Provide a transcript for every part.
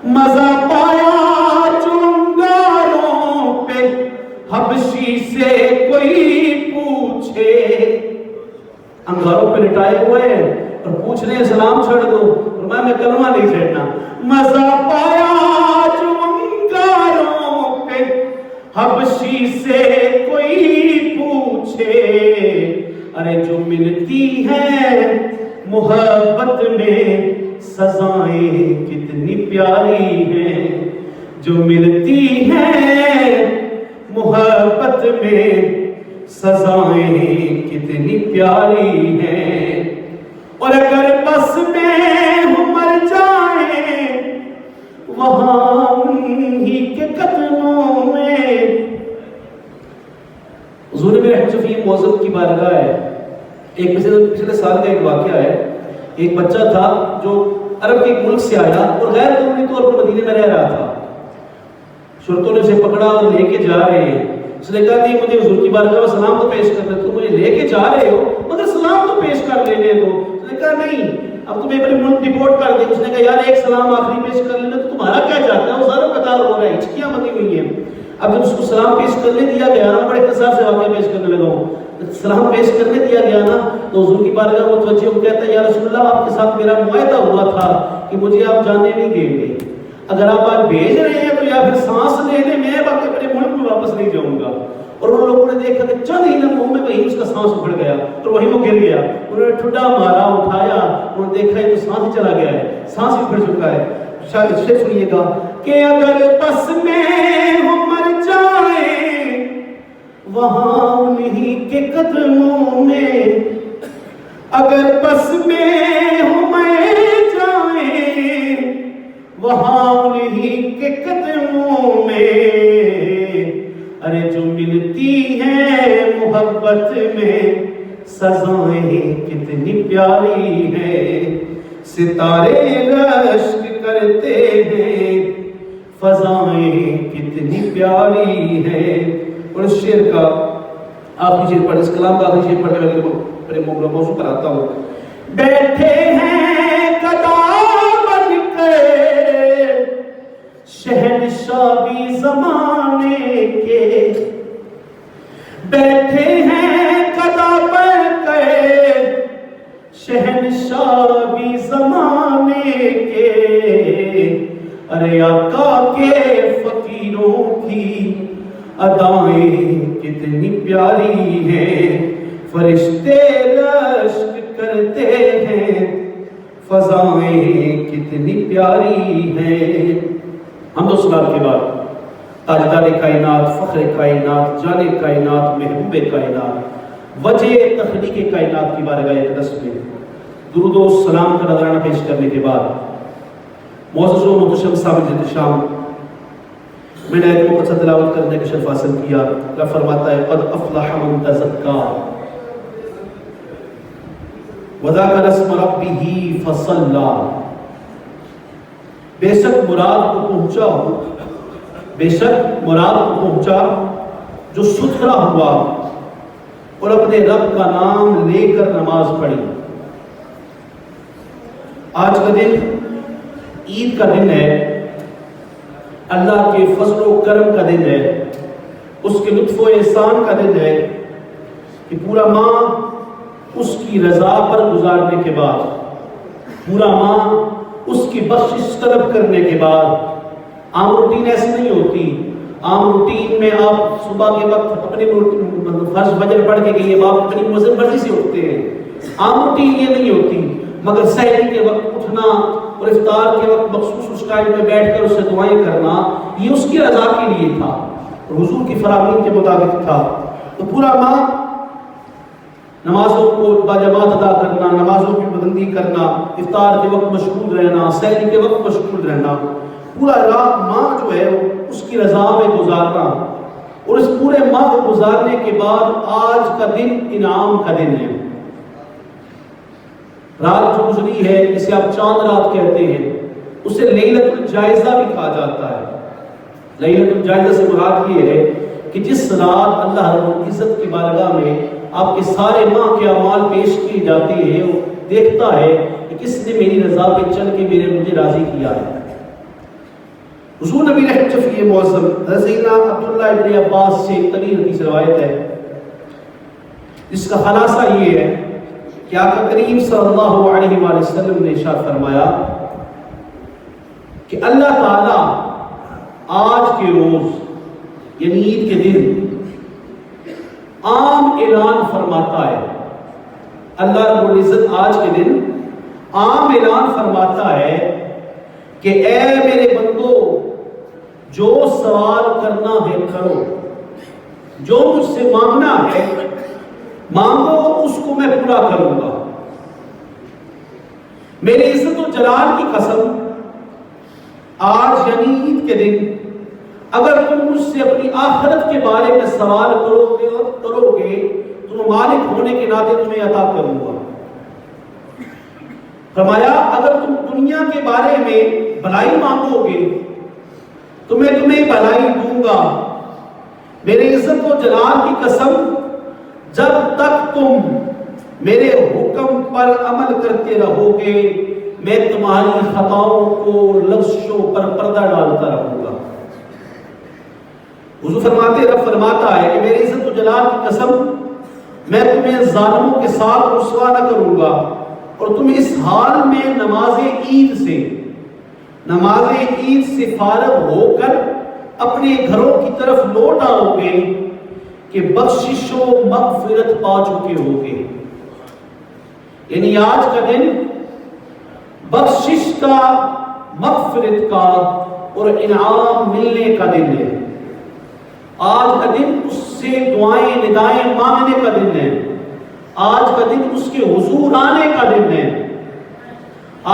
مزہ پایا جو انگاروں پہ حبشی سے کوئی پوچھے. انگاروں پہ لٹائے ہوئے ہیں اور پوچھ رہے ہیں سلام چھڑ دو، اور میں کلمہ نہیں چھڑنا. مزہ پایا جو انگاروں پہ حبشی سے کوئی پوچھے. ارے جو ملتی ہے محبت میں سزائیں کتنی پیاری ہیں. جو ملتی ہے محبت میں سزائیں کتنی پیاری ہیں. اور اگر بس میں ہم مر جائیں وہاں انہی کے قدموں میں. حضور میرے حج فی موضوع کی بارگاہ ہے. ایک پچھلے سال کا ایک واقعہ ہے. ایک بچہ تھا جو عرب کے ایک ملک سے آیا اور غیر قانونی طور پر مدینے میں رہ رہا تھا. شرطوں نے اسے پکڑا اور لے کے جا رہے ہیں. اس نے کہا کہ مجھے حضور کی بارگاہ میں سلام تو پیش کرنا، تو مجھے لے کے جا رہے ہو مگر سلام تو پیش کر لینے دو. اس نے کہا نہیں، اب تمہیں بڑی ملک ڈپورٹ کر دیں. اس نے کہا یار ایک سلام آخری پیش کر لینا، تو تمہارا کیا چاہتا ہے؟ وہ سارا قطار ہو رہا ہے، ہچکیاں بندی ہوئی ہیں. اب جب اس کو سلام پیش کرنے دیا گیا نا، بڑے اختصار سے واقعہ پیش کرنے لگا ہوں. سلام پیش کرنے دیا گیا نا تو حضور کی بارگاہ میں متوجہ ہو کہتا ہے یا رسول اللہ آپ کے ساتھ میرا معاہدہ ہوا تھا کہ مجھے آپ جانے نہیں دیں گے. اگر آپ آج بھیج رہے ہیں تو یا پھر سانس لینے میں باقی اپنے ملک میں واپس نہیں جاؤں گا. اور ان لوگوں نے دیکھا کہ چند ہی لمحوں میں وہیں اس کا سانس اکھڑ گیا اور وہیں وہ گر گیا. انہوں نے ٹھڈا مارا، اٹھایا، انہوں نے دیکھا یہ تو سانس ہی چلا گیا ہے، سانس ہی پھڑ چکا ہے. شاید شعر سنیے گا کہ اگر بس میں ہم مر جائیں وہاں انہی کے قدموں میں. اگر بس میں ہم مر جائیں وہاں انہی کے قدموں میں. ارے جو ملتی ہے محبت میں سزائیں کتنی پیاری ہیں. ستارے رشک کرتے ہیں فضائیں کتنی پیاری ہیں. اور اس شعر کا آخری شعر پڑھ، اس کلام کا آخری شعر پڑھ کے اپنے موضوع پر آتا ہوں. بیٹھے ہیں گدا بن کے شہنشاہ بھی زمانے کے. بیٹھے ہیں گدا بن کے شہنشاہ بھی زمانے کے. ارے آقا کے فقیروں کی ادائیں کتنی پیاری ہیں. فرشتے رشک کرتے ہیں فضائیں کتنی پیاری ہیں. ہم دو سلام کے بعد تاجدار کائنات، فخر کائنات، جان کائنات، محبوب کائنات، وجہ تخلیق کائنات کی بارگاہ اقدس میں درود و سلام کا نذرانہ پیش کرنے کے بعد معزز و محتشم صاحب احتشام میں نے ایک مقدسہ تلاوت کرنے کا شرف حاصل کیا. اللہ فرماتا ہے قد افلح من تزکا وذکر اسم ربہ فصلی. بے شک مراد کو پہنچا ہو، بے شک مراد کو پہنچا جو ستھرا ہوا اور اپنے رب کا نام لے کر نماز پڑھی. آج کا دن عید کا دن ہے، اللہ کے فضل و کرم کا دن ہے، اس کے لطف و احسان کا دن ہے کہ پورا ماہ اس کی رضا پر گزارنے کے بعد، پورا ماہ اس کی بخشش طلب کرنے کے بعد. عام روٹین ایسی نہیں ہوتی. عام روٹین میں آپ صبح کے وقت اپنے فرض فجر پڑھ کے گئی آپ اپنی مرضی سے اٹھتے ہیں. عام روٹین یہ نہیں ہوتی، مگر سحری کے وقت اٹھنا اور افطار کے وقت مخصوص اس ٹائم میں بیٹھ کر اس سے دعائیں کرنا یہ اس کی رضا کے لیے تھا اور حضور کی فراہمی کے مطابق تھا. تو پورا ماہ نمازوں کو باجماعت ادا کرنا، نمازوں کی پابندی کرنا، افطار کے وقت مشغول رہنا، سحری کے وقت مشغول رہنا، پورا ماہ جو ہے اس کی رضا میں گزارنا. اور اس پورے ماہ کو گزارنے کے بعد آج کا دن انعام کا دن ہے. رات جو گزری ہے جسے آپ چاند رات کہتے ہیں اسے لیلۃ الجائزہ بھی کہا جاتا ہے. لیلۃ الجائزہ سے مراد یہ ہے کہ جس رات اللہ رب العزت کی بارگاہ میں آپ کے سارے ماہ کے اعمال پیش کیے جاتے ہیں، وہ دیکھتا ہے کہ کس نے میری رضا پہ چل کے مجھے راضی کیا ہے. حضور نبی رحمت شفیع معظم حضرت سیدنا عبداللہ ابن عباس سے ایک طویل حدیث روایت ہے جس کا خلاصہ یہ ہے کہ آقا کریم صلی اللہ علیہ وآلہ وسلم نے ارشاد فرمایا کہ اللہ تعالیٰ آج کے روز یعنی عید کے دن عام اعلان فرماتا ہے. اللہ رب العزت آج کے دن عام اعلان فرماتا ہے کہ اے میرے بندو جو سوال کرنا ہے کرو, جو مجھ سے مانگنا ہے مانگو, اس کو میں پورا کروں گا. میرے عزت و جلال کی قسم آج یعنی عید کے دن اگر تم مجھ سے اپنی آخرت کے بارے میں سوال کرو گے تو مالک ہونے کے ناطے تمہیں عطا کروں گا. فرمایا اگر تم دنیا کے بارے میں بھلائی مانگو گے تو میں تمہیں بھلائی دوں گا. میرے عزت و جلال کی قسم جب تک تم میرے حکم پر عمل کرتے رہو گے میں تمہاری خطاؤں کو لغزشوں پر پردہ ڈالتا رہوں گا. حضور فرماتے رب فرماتا ہے کہ میری عزت و جلال کی قسم میں تمہیں ظالموں کے ساتھ رسوا نہ کروں گا اور تم اس حال میں نماز عید سے فارغ ہو کر اپنے گھروں کی طرف لوٹ آؤ گے کہ بخشش و مغفرت پا چکے ہوگے. یعنی آج کا دن بخشش کا, مغفرت کا اور انعام ملنے کا دن ہے. آج کا دن اس سے دعائیں ندائیں مانگنے کا دن ہے. آج کا دن اس کے حضور آنے کا دن ہے.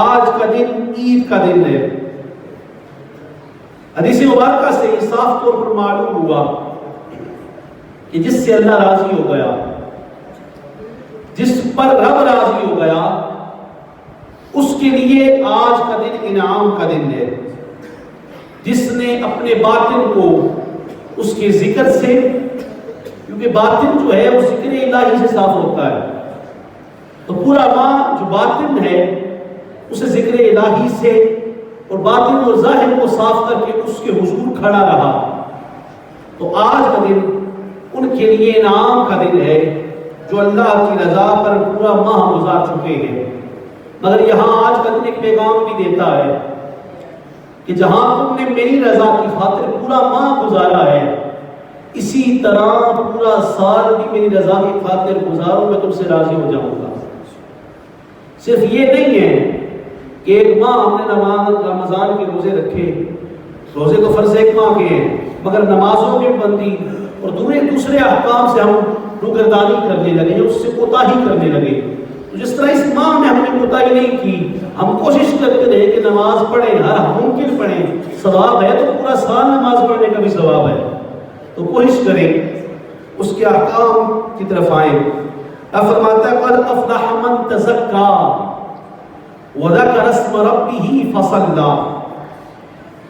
آج کا دن عید کا دن ہے. حدیث مبارکہ سے یہ صاف طور پر معلوم ہوا کہ جس سے اللہ راضی ہو گیا, جس پر رب راضی ہو گیا, اس کے لیے آج کا دن انعام کا دن ہے. جس نے اپنے باطن کو اس کے ذکر سے, کیونکہ باطن جو ہے وہ ذکر الہی سے صاف ہوتا ہے, تو پورا ماہ جو باطن ہے اسے ذکر الہی سے اور باطن اور ظاہر کو صاف کر کے اس کے حضور کھڑا رہا, تو آج کا دن ان کے لیے انعام کا دن ہے جو اللہ کی رضا پر پورا ماہ گزار چکے ہیں. مگر یہاں آج کا دن ایک پیغام بھی دیتا ہے کہ جہاں تم نے میری رضا کی خاطر پورا ماہ گزارا ہے اسی طرح پورا سال بھی میری رضا کی خاطر گزارو, میں تم سے راضی ہو جاؤں گا. صرف یہ نہیں ہے کہ ایک ماہ ہم نے رمضان کے روزے رکھے, روزے تو فرض ایک ماہ کے ہیں, مگر نمازوں میں بندی اور دوسرے احکام سے ہم روگردانی کرنے لگے, اس سے کوتاہی کرنے لگے. تو جس طرح اس ماہ میں ہم نے کوتاہی نہیں کی, ہم کوشش کرتے رہے کہ نماز پڑھیں, ہر ممکن پڑھیں, ثواب ہے تو پورا سال نماز پڑھنے کا بھی ثواب ہے, تو کوشش کریں اس کے احکام کی طرف آئیں. اب فرماتا ہے قد افلح من تزکا وذکر اسم ربہ فصلی,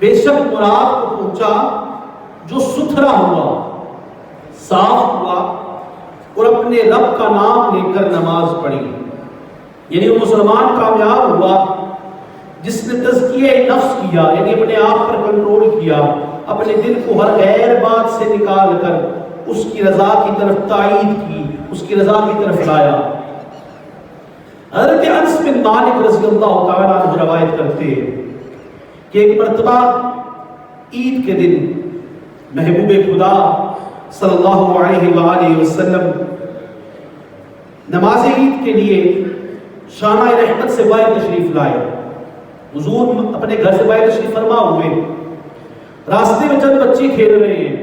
بے شک مراد کو پہنچا جو ستھرا ہوا, صاف ہوا اور اپنے رب کا نام لے کر نماز پڑھی. یعنی وہ مسلمان کامیاب ہوا جس نے تزکیہ نفس کیا, یعنی اپنے آپ پر کنٹرول کیا, اپنے دل کو ہر غیر بات سے نکال کر اس کی رضا کی طرف تائید کی, اس کی رضا کی طرف لایا. حضرت انس بن مالک رضی اللہ تعالیٰ عنہ روایت کرتے ہیں کہ ایک مرتبہ عید کے دن محبوب خدا صلی اللہ علیہ وآلہ وسلم نماز عید کے لیے شانہ رحمت سے باہر تشریف لائے. حضور اپنے گھر سے باہر تشریف فرما ہوئے, راستے میں چند بچے کھیل رہے ہیں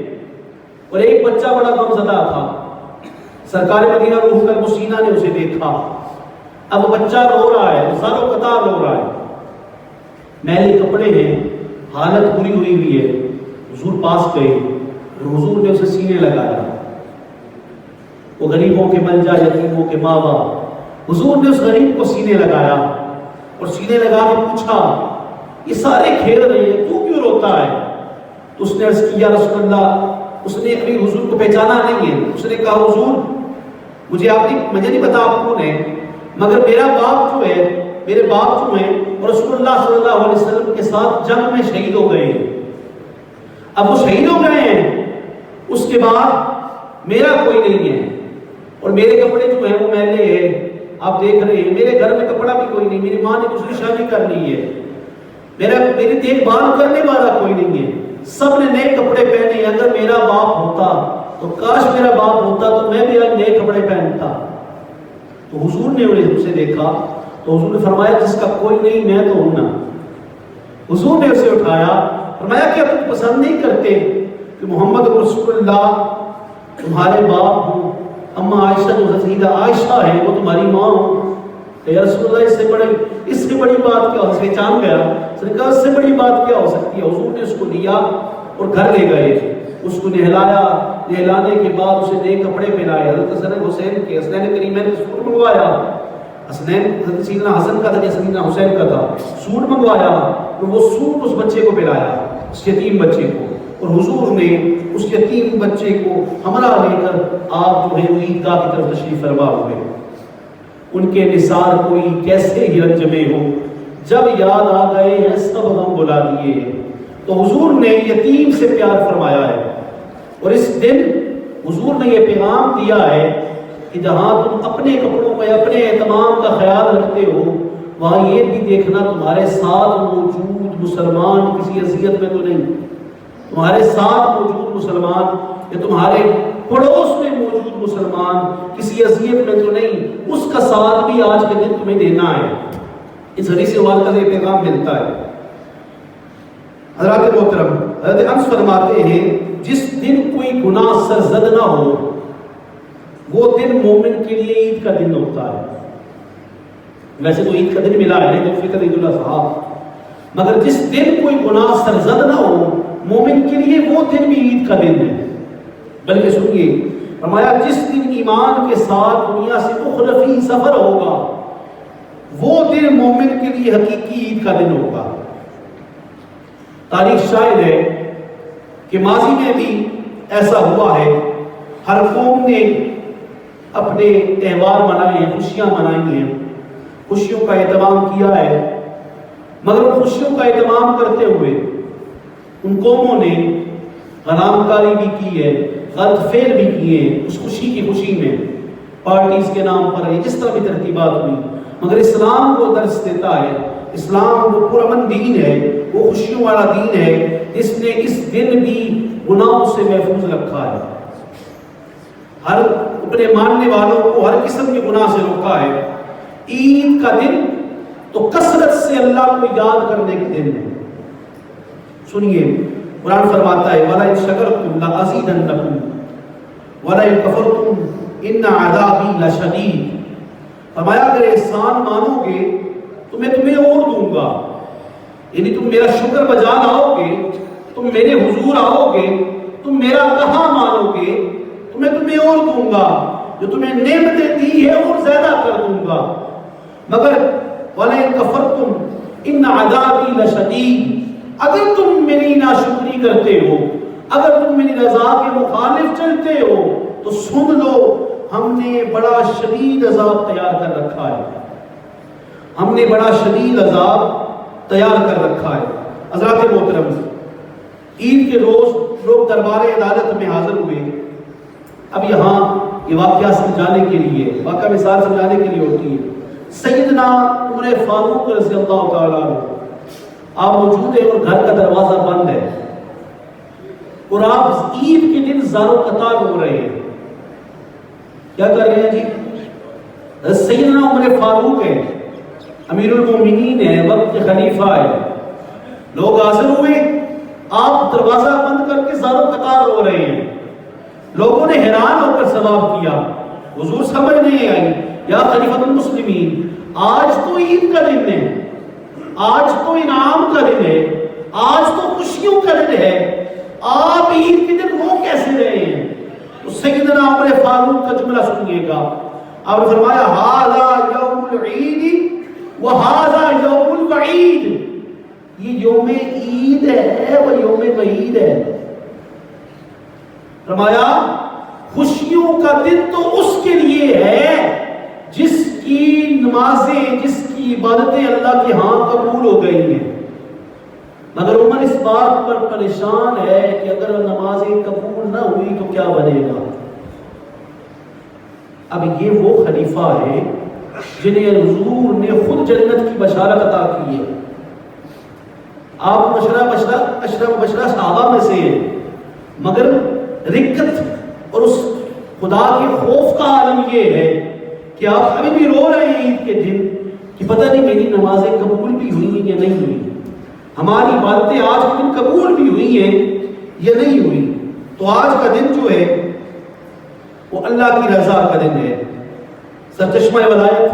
اور ایک بچہ بڑا غمزدہ تھا. سرکار مدینہ روح کر مسینہ نے اسے دیکھا. اب بچہ رو رہا ہے, زاروں قطار رو رہا ہے, میلے کپڑے ہیں, حالت بری ہوئی ہے. حضور پاس گئے, حضور نے اسے سینے لگایا. وہ غریبوں کے ملجا, یتیموں کے ماں باپ, حضور نے اس غریب کو سینے لگایا اور سینے لگا کے پوچھا یہ سارے کھیل رہے ہیں, تو کیوں روتا ہے؟ تو اس نے عرض کیا رسول اللہ, اس نے ابھی حضور کو پہچانا نہیں ہے. اس نے کہا حضور مجھے نہیں پتا آپ کون ہیں, مگر میرا باپ جو ہے, میرے باپ جو ہیں اور رسول اللہ صلی اللہ علیہ وسلم کے ساتھ جنگ میں شہید ہو گئے. اب وہ شہید ہو گئے ہیں، اس کے بعد میرا کوئی نہیں ہے، اور میرے کپڑے جو ہیں وہ میلے ہیں، آپ دیکھ رہے ہیں میرے گھر میں کپڑا بھی کوئی نہیں، میری ماں نے دوسری شادی کر لی ہے، میری دیکھ بھال کرنے والا کوئی نہیں ہے، سب نے نئے کپڑے پہنے۔ اگر میرا باپ ہوتا تو کاش میرا باپ ہوتا تو میں بھی آج نئے کپڑے پہنتا۔ تو حضور نے انہیں اسے دیکھا تو حضور نے فرمایا جس کا کوئی نہیں میں تو ہوں نا۔ حضور نے اسے اٹھایا، فرمایا کہ تم پسند نہیں کرتے کہ محمد رسول اللہ تمہارے باپ ہوں، اما عائشہ جو سیدہ عائشہ ہے وہ تمہاری ماں ہوں، یا رسول اللہ اس سے بڑی بات کیا ہو سکتی؟ پہچان گیا، اس نے کہا اس سے بڑی بات کیا ہو سکتی ہے؟ حضور نے اس کو لیا اور گھر لے گئے، اس کو نہلایا، نہلانے کے بعد اسے نئے کپڑے پہنائے۔ حضرت حسن حسین کے حسنین کریمین نے سوٹ منگوایا، حسنین حضرت سیدنا حسن کا تھا یا سیدنا حسین کا تھا، سوٹ منگوایا، اور وہ سوٹ اس بچے کو پہنایا، اس یتیم بچے کو، اور حضور نے اس یتیم بچے کو ہمراہ لے کر آپ جو ہے وہ عیدگاہ کی طرف تشریف فرما ہوئے۔ ان کے نثار کوئی کیسے ہی رنجمے ہو، جب یاد آ گئے ہیں سب غم بلا دیے۔ تو حضور نے یتیم سے پیار فرمایا ہے، اور اس دن حضور نے یہ پیغام دیا ہے کہ جہاں تم اپنے کپڑوں میں اپنے اہتمام کا خیال رکھتے ہو، وہاں یہ بھی دیکھنا تمہارے ساتھ موجود مسلمان کسی اذیت میں تو نہیں، تمہارے ساتھ موجود مسلمان یا تمہارے پڑوس میں موجود مسلمان کسی اذیت میں تو نہیں، اس کا ساتھ بھی آج کے دن تمہیں دینا ہے۔ اس حدیث سے یہ پیغام ملتا ہے۔ حضرات محترم، حضرت انس فرماتے ہیں جس دن کوئی گناہ سرزد نہ ہو وہ دن مومن کے لیے عید کا دن ہوتا ہے۔ ویسے تو عید کا دن ملا ہے تو فطر عید الاضحیٰ، مگر جس دن کوئی گناہ سرزد نہ ہو مومن کے لیے وہ دن بھی عید کا دن ہے۔ بلکہ سنیے، فرمایا جس دن ایمان کے ساتھ دنیا سے اخروی سفر ہوگا وہ دن مومن کے لیے حقیقی عید کا دن ہوگا۔ تاریخ شاہد ہے کہ ماضی میں بھی ایسا ہوا ہے، ہر قوم نے اپنے تہوار منائے ہیں، خوشیاں منائی ہیں، خوشیوں کا اہتمام کیا ہے، مگر خوشیوں کا اہتمام کرتے ہوئے ان قوموں نے غلام کاری بھی کی ہے، غلط فعل بھی کیے اس خوشی کی خوشی میں، پارٹیز کے نام پر جس طرح بھی ترتیبات ہوئی، مگر اسلام کو درس دیتا ہے، اسلام وہ پرامن دین ہے، وہ خوشیوں والا دین ہے، اس نے اس دن بھی گناہوں سے محفوظ رکھا ہے، ہر اپنے ماننے والوں کو ہر قسم کے گناہ سے روکا ہے۔ عید کا دن تو کثرت سے اللہ کو یاد کرنے کے دن ہے۔ سنیے، قرآن فرماتا ہے وَلَئِن شَكَرْتُمْ لَأَزِيدَنَّكُمْ وَلَئِن كَفَرْتُمْ إِنَّ عَذَابِي لَشَدِيدٌ۔ فرمایا اگر احسان مانو گے تو میں تمہیں اور دوں گا، یعنی تم میرا شکر بجا لاؤ گے، تم میرے حضور آؤ گے، تم میرا کہا مانو گے تو میں تمہیں اور دوں گا، جو تمہیں نعمتیں دی ہے اور زیادہ کر دوں گا، مگر وَلَئِن كَفَرْتُمْ إِنَّ عَذَابِي لَشَدِيدٌ، اگر تم میری ناشکری کرتے ہو، اگر تم میری رضا کے مخالف چلتے ہو تو سن لو ہم نے بڑا شدید عذاب تیار کر رکھا ہے، ہم نے بڑا شدید عذاب تیار کر رکھا ہے۔ حضرات محترم، عید کے روز لوگ دربار عدالت میں حاضر ہوئے۔ اب یہاں یہ واقعہ سمجھانے کے لیے، واقعہ مثال سمجھانے کے لیے ہوتی ہے۔ سیدنا عمر فاروق رضی اللہ تعالیٰ عنہ آپ موجود ہیں اور گھر کا دروازہ بند ہے، اور آپ عید کے دن زار و قطار ہو رہے ہیں، کیا کر رہے ہیں جی؟ سیدنا عمر فاروق ہے، امیر المومنین ہے، وقت کے خلیفہ ہے، لوگ حاضر ہوئے، آپ دروازہ بند کر کے زار و قطار ہو رہے ہیں۔ لوگوں نے حیران ہو کر سوال کیا، حضور سمجھ نہیں آئی، یا خلیفۃ المسلمین آج تو عید کا دن ہے، آج تو انعام کا دن ہے، آج تو خوشیوں کا دن ہے، آپ عید کے دن وہ کیسے رہے ہیں؟ تو سیدنا عمر فاروق کا جملہ سنیے گا، آپ نے فرمایا ھذا یوم العید وھذا یوم الوعید، یہ یوم عید ہے وہ یوم وعید ہے۔ فرمایا خوشیوں کا دن تو اس کے لیے ہے جس کی نمازیں، جس کی عبادتیں اللہ کے ہاں قبول ہو گئی ہیں، مگر عمر اس بات پر پریشان ہے کہ اگر نمازیں قبول نہ ہوئی تو کیا بنے گا۔ اب یہ وہ خلیفہ ہے جنہیں حضور نے خود جنت کی بشارت عطا کی ہے۔ آپ اشرف بشرہ صحابہ میں سے ہیں، مگر رکت اور اس خدا کے خوف کا عالم یہ ہے کہ آپ ابھی بھی رو رہے ہیں عید کے دن کہ پتہ نہیں میری نمازیں قبول بھی ہوئی ہیں یا نہیں ہوئی، ہماری عبادتیں آج کے دن قبول بھی ہوئی ہیں یا نہیں ہوئی۔ تو آج کا دن جو ہے وہ اللہ کی رضا کا دن ہے۔ سرچشمہ ولایت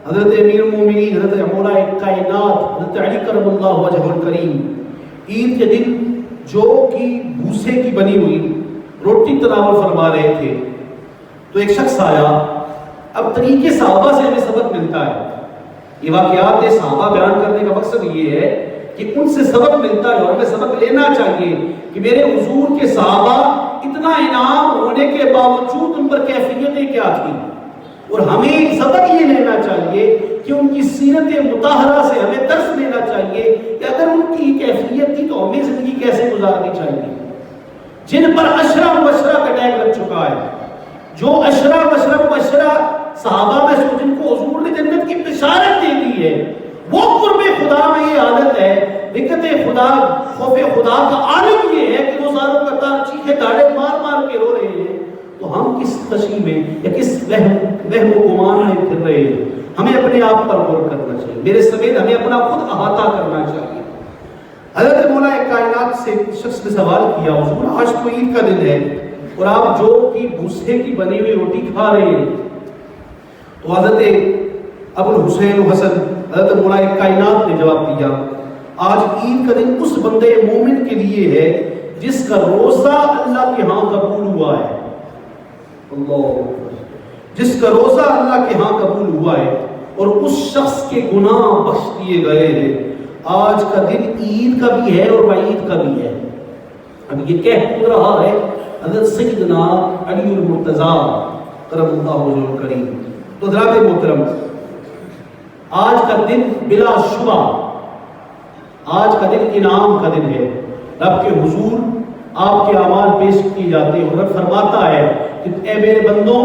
حضرت امیر المومنین حضرت مولا کائنات حضرت علی کرم اللہ وجہ الکریم عید کے دن جو کہ بھوسے کی بنی ہوئی روٹی تناول فرما رہے تھے، تو ایک شخص آیا۔ اب طریقے صحابہ سے ہمیں سبق ملتا ہے، یہ واقعات صحابہ بیان کرنے کا مقصد یہ ہے کہ ان سے سبق ملتا ہے اور ہمیں سبق لینا چاہیے کہ میرے حضور کے صحابہ اتنا انعام ہونے کے باوجود ان پر کیفیتیں کیا تھیں، اور ہمیں سبق یہ لینا چاہیے کہ ان کی سیرت مطہرہ سے ہمیں درس لینا چاہیے کہ اگر ان کی کیفیت تھی تو ہمیں زندگی کیسے گزارنی چاہیے۔ جن پر عشرہ مبشرہ کا ٹیگ لگ چکا ہے، جو عشرہ مبشرہ صحابہ میں سے جن کو حضور نے جنت کی بشارت دے دی ہے، وہ قرب خدا میں یہ عادت ہے، رکت خدا خوف خدا کا عالم یہ ہے کہ وہ ساروں کا تار چیخے داڑے مار کے رو رہے ہیں، تو ہم کس خشی میں یا کس وہم و گمان میں پھر رہے ہیں۔ ہمیں اپنے آپ پر غور کرنا چاہیے، میرے سمیت ہمیں اپنا خود احاطہ کرنا چاہیے۔ حضرت مولا کائنات سے شخص نے سوال کیا، حضور آج تو عید کا دن ہے اور آپ جو کہ بھوسے کی بنی ہوئی روٹی کھا رہے ہیں، تو حضرت ابو الحسین حسن حضرت مولا کائنات نے جواب دیا، آج عید کا دن اس بندے مومن کے لیے ہے جس کا روزہ اللہ کے ہاں قبول ہوا ہے، اللہ، جس کا روزہ اللہ کے ہاں قبول ہوا ہے اور اس شخص کے گناہ بخش دیے گئے ہیں۔ آج کا دن عید کا بھی ہے اور وعید کا بھی ہے۔ اب یہ کہہ خود رہا ہے حضرت سیدنا علی المرتضیٰ کرم اللہ وجہہ الکریم۔ تو حضرات محترم، آج کا دن بلا شبہ آج کا دن انعام کا دن ہے۔ رب کے حضور آپ کے اعمال پیش کیے جاتے ہیں اور رب فرماتا ہے کہ اے میرے بندوں،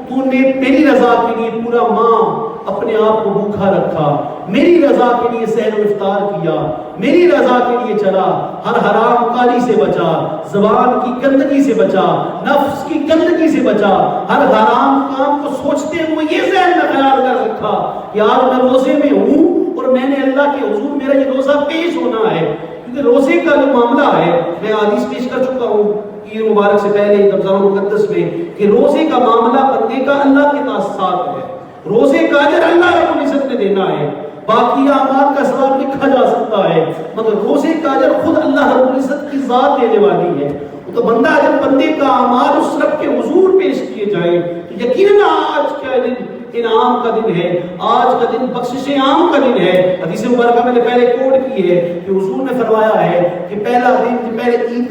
تو نے میری رضا کے لیے پورا ماہ اپنے آپ کو بھوکا رکھا، میری رضا کے لیے سحر و افطار کیا، میری رضا کے لیے چلا، ہر حرام کاری سے بچا، زبان کی گندگی سے بچا، نفس کی گندگی سے بچا، ہر حرام کام کو سوچتے ہوئے یہ ذہن میں خیال کر رکھا کہ آج میں روزے میں ہوں اور میں نے اللہ کے حضور میرا یہ روزہ پیش ہونا ہے، کیونکہ روزے کا جو معاملہ ہے میں حدیث پیش کر چکا ہوں عید مبارک سے پہلے رمضان المقدس میں کہ روزے کا معاملہ بندے کا اللہ کے ساتھ ہے، روزے کا اجر اللہ رب العزت نے دینا ہے، باقی اعمال کا ثواب لکھا جا سکتا ہے مگر روزے کا اجر خود اللہ رب العزت کی ذات دینے والی ہے۔ تو بندہ جب بندے کا اعمال اس رب کے حضور پیش کیے جائیں تو یقیناً آج کا دن انعام کا دن ہے، آج کا دن بخشش عام کا دن ہے۔ حدیث مبارکہ میں نے پہلے کوٹ کی ہے کہ حضور نے فرمایا ہے کہ پہلا دن پہلے عید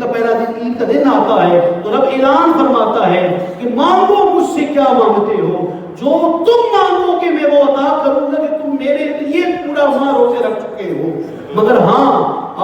کا دن آتا ہے تو رب اعلان فرماتا ہے کہ مانگو مجھ سے کیا مانگتے ہو، جو تم مانگو کہ میں وہ عطا کروں گا کہ تم میرے لیے پورا ماہ روزے رکھ چکے ہو۔ مگر ہاں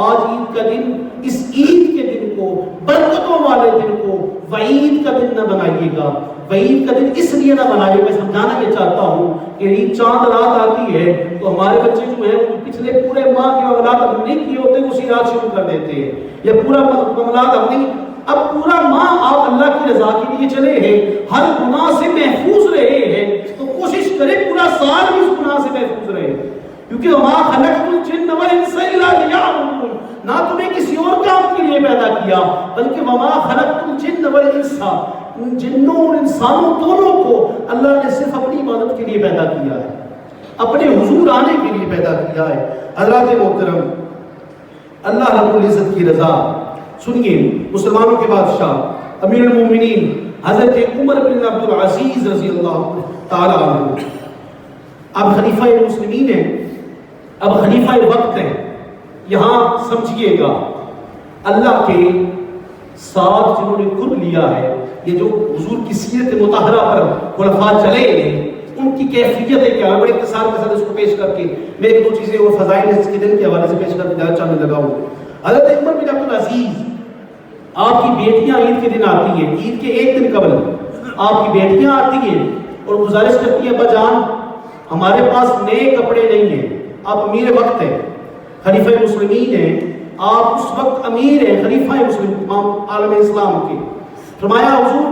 آج عید کا دن، اس عید کے دن کو، برکتوں والے دن کو وعید کا دن نہ بنائیے گا۔ وعید کا دن اس لیے نہ بنائیے، میں سمجھانا یہ چاہتا ہوں کہ عید چاند رات آتی ہے تو ہمارے بچے جو ہیں وہ پچھلے پورے ماہ کے معاملات ہم نہیں کیے ہوتے اسی رات شروع کر دیتے ہیں، یا پورا معاملات ہم نہیں، اب پورا ماہ آپ اللہ کی رضا کے لیے چلے ہیں، ہر گناہ سے محفوظ رہے ہیں تو کوشش کریں پورا سال بھی اس گناہ سے محفوظ رہے، کیونکہ وما خلقت الجن والانس الا لیعبدون، نہ تمہیں کسی اور کام کے لیے پیدا کیا بلکہ وما خلقت الجن والانس، ان جنوں اور انسانوں دونوں کو اللہ نے صرف اپنی عبادت کے لیے پیدا کیا ہے، اپنے حضور آنے کے لیے پیدا کیا ہے۔ حضرات محترم، اللہ رب العزت کی رضا سنیے، مسلمانوں کے بادشاہ امیر المومنین حضرت عمر بن عبد العزیز رضی اللہ تعالی عنہ اب خلیفہ مسلمین ہیں، اب خلیفہ وقت ہیں۔ یہاں سمجھیے گا اللہ کے ساتھ جنہوں نے قرب لیا ہے، یہ جو حضور کی سیرت مطہرہ پر خلفاء چلے ہیں ان کی کیفیتیں کیا ہے، بڑے اختصار کے ساتھ اس کو پیش کر کے میں ایک دو چیزیں اور فضائل اس کے دن کے حوالے سے پیش کر کے چاہنے لگا ہوں۔ حضرت عمر بن عبد العزیز، آپ کی بیٹیاں عید کے دن آتی ہیں، عید کے ایک دن قبل آپ کی بیٹیاں آتی ہیں اور گزارش کرتی ہیں ابا جان ہمارے پاس نئے کپڑے نہیں ہیں، آپ امیر وقت ہیں، خلیفہ مسلمین ہیں، آپ اس وقت امیر ہیں، خلیفہ مسلم امام عالم اسلام کے. فرمایا حضور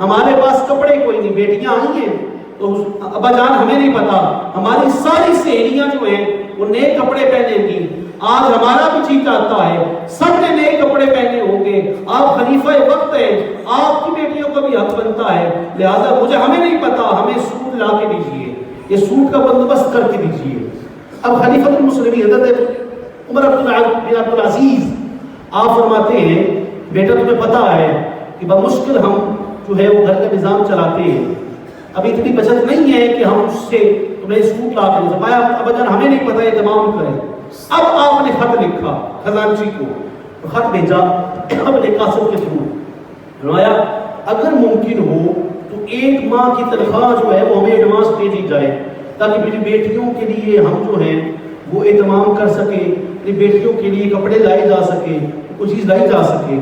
ہمارے پاس کپڑے کوئی نہیں، بیٹیاں آئی ہیں تو ابا جان ہمیں نہیں پتا، ہماری ساری سہیلیاں جو ہیں وہ نئے کپڑے پہنے گی، آج ہمارا بھی جی چاہتا ہے سب نے نئے کپڑے پہنے ہوں گے، آپ خلیفہ وقت ہیں، آپ کی بیٹیوں کا بھی حق بنتا ہے، لہذا مجھے ہمیں نہیں پتا، ہمیں سوٹ لا کے دیجیے، یہ سوٹ کا بندوبست کر کے دیجیے. اب خلیفہ المسلمین حضرت عمر بن عبد العزیز آپ فرماتے ہیں بیٹا تمہیں پتا ہے کہ بمشکل ہم جو ہے وہ گھر کا نظام چلاتے ہیں، ابھی اتنی بچت نہیں ہے کہ ہم اس سے تمہیں سوٹ لا کے دیں. فرمایا ابا جان ہمیں نہیں پتا، یہ تمام کریں. اب آپ نے خط لکھا خزانچی کو، خط بھیجا اپنے قاسم کے تھرو. فرمایا اگر ممکن ہو تو 1 ماہ کی تنخواہ جو ہے وہ ہمیں ایڈوانس دے دی جائے تاکہ میری بیٹیوں کے لیے ہم جو ہیں وہ اہتمام کر سکیں، میری بیٹیوں کے لیے کپڑے لائے جا سکے، کوئی چیز لائی جا سکے.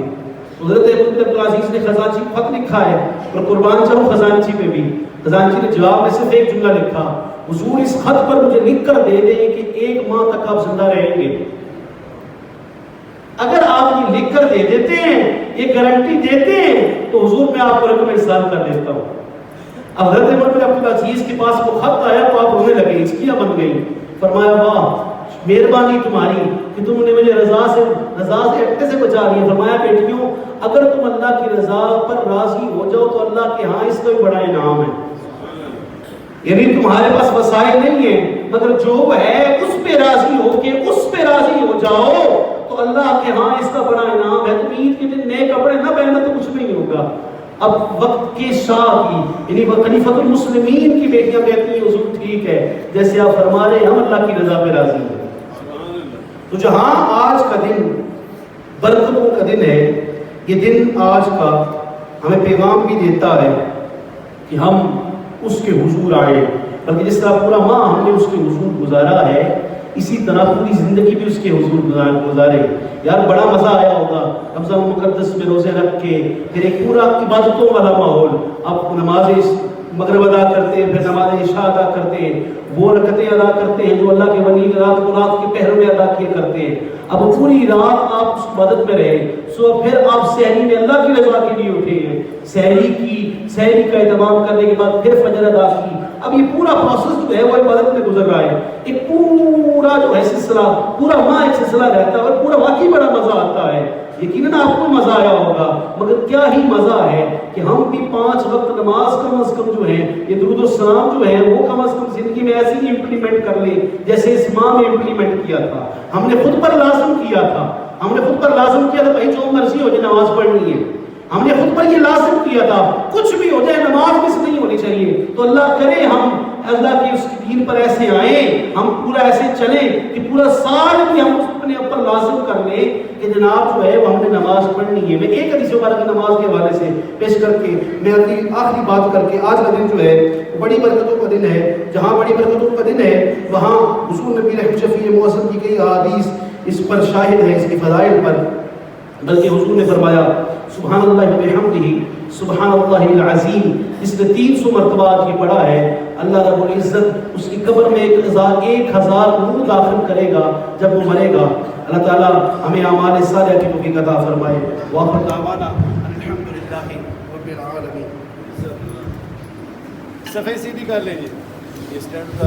حضرت عبد العزیز نے خزانچی کو خط لکھا ہے اور قربان جاؤں خزانچی پہ بھی. خزانچی نے جواب میں صرف ایک جملہ لکھا، حضور اس خط پر مجھے لکھ کر دے دیں کہ 1 ماہ تک آپ زندہ رہیں گے. اگر آپ یہ لکھ کر دے دیتے ہیں، یہ گارنٹی دیتے ہیں تو حضور میں آپ کو رقم ارسال کر دیتا ہوں. اب حضرت عمر بن عبد العزیز کے پاس وہ خط آیا تو آپ رونے لگے، ہچکیاں بن گئی. فرمایا واہ مہربانی تمہاری کہ تم نے مجھے رضا سے اٹے سے بچا لیا. فرمایا بیٹیوں اگر تم اللہ کی رضا پر راضی ہو جاؤ تو اللہ کے ہاں اس کا بھی بڑا انعام ہے. یعنی تمہارے پاس وسائل نہیں ہیں مگر جو ہے اس پہ راضی ہو کے اس پہ راضی ہو جاؤ تو اللہ کے ہاں اس کا بڑا انعام ہے. تم عید کے دن نئے کپڑے نہ پہنا تو کچھ نہیں ہوگا. اب وقت کے شاہ کی یعنی خلیفۃ المسلمین کی بیٹیاں کہتی ہیں حضور ٹھیک ہے جیسے آپ فرما رہے ہیں ہم اللہ کی رضا پہ راضی ہیں. تو جہاں آج کا دن برکتوں کا دن ہے، یہ دن آج کا ہمیں پیغام بھی دیتا ہے کہ ہم اس کے حضور آئے، بلکہ جس طرح پورا ماہ ہم نے اس کے حضور گزارا ہے اسی طرح پوری زندگی بھی اس کے حضور گزارے. یار بڑا مزہ آیا ہوگا رمضان مقدس میں روزے رکھ کے، پھر ایک پورا عبادتوں والا ماحول، آپ نماز مغرب ادا کرتے ہیں، پھر نماز عشاء ادا کرتے ہیں، وہ رکعتیں ادا کرتے ہیں جو اللہ کے ولی رات کے پہر میں ادا کیے کرتے ہیں. اب پوری رات آپ اس عبادت میں رہے، پھر آپ سحری میں اللہ کی رضا کے لیے اٹھے ہیں، سحری کا اہتمام کرنے کے بعد پھر فجر ادا کی. اب یہ پورا پروسیس جو ہے وہ عبادت میں گزر رہا ہے. ایک پورا جو ہے سلسلہ، پورا ماہ ایک سلسلہ رہتا ہے اور پورا واقعی بڑا مزہ آتا ہے. یقیناً آپ کو مزہ آیا ہوگا مگر کیا ہی مزہ ہے کہ ہم بھی 5 وقت نماز کم از کم جو ہے یہ درود و سلام جو ہے وہ کم از کم زندگی میں ایسی ہی امپلیمنٹ کر لیں جیسے اس ماہ میں امپلیمنٹ کیا تھا. ہم نے خود پر لازم کیا تھا بھائی جو مرضی ہو جائے نماز پڑھنی ہے. ہم نے خود پر یہ لازم کیا تھا کچھ بھی ہو جائے نماز مس نہیں ہونی چاہیے. تو اللہ کرے ہم اللہ کی اس دین پر ایسے آئیں، ہم پورا ایسے چلیں کہ پورا سال بھی ہم اپنے اوپر لازم کر لیں کہ جناب جو ہے وہ ہم نے نماز پڑھنی ہے. میں ایک حدیث مبارک کی نماز کے حوالے سے پیش کر کے میں اپنی آخری بات کر کے آج کا دن جو ہے بڑی برکتوں کا دن ہے. جہاں بڑی برکتوں کا دن ہے وہاں حضور نبی رحمت شفیع موصل کی کئی احادیث اس پر شاہد ہیں، اس کی فضائل پر. بلکہ حضور نے فرمایا سبحان اللہ و بحمدہ سبحان اللہ العظیم، اس نے 300 مرتبہ یہ پڑھا ہے. اللہ رب العزت اس کی قبر میں 1000 نور داخل کرے گا جب وہ مرے گا. اللہ تعالیٰ ہمیں اعمال صالحہ کی توفیق عطا فرمائے. وآخر دعوانا الحمدللہ رب العالمین. صفحے سیدھی کر لیجیے، یہ اسٹینڈ کا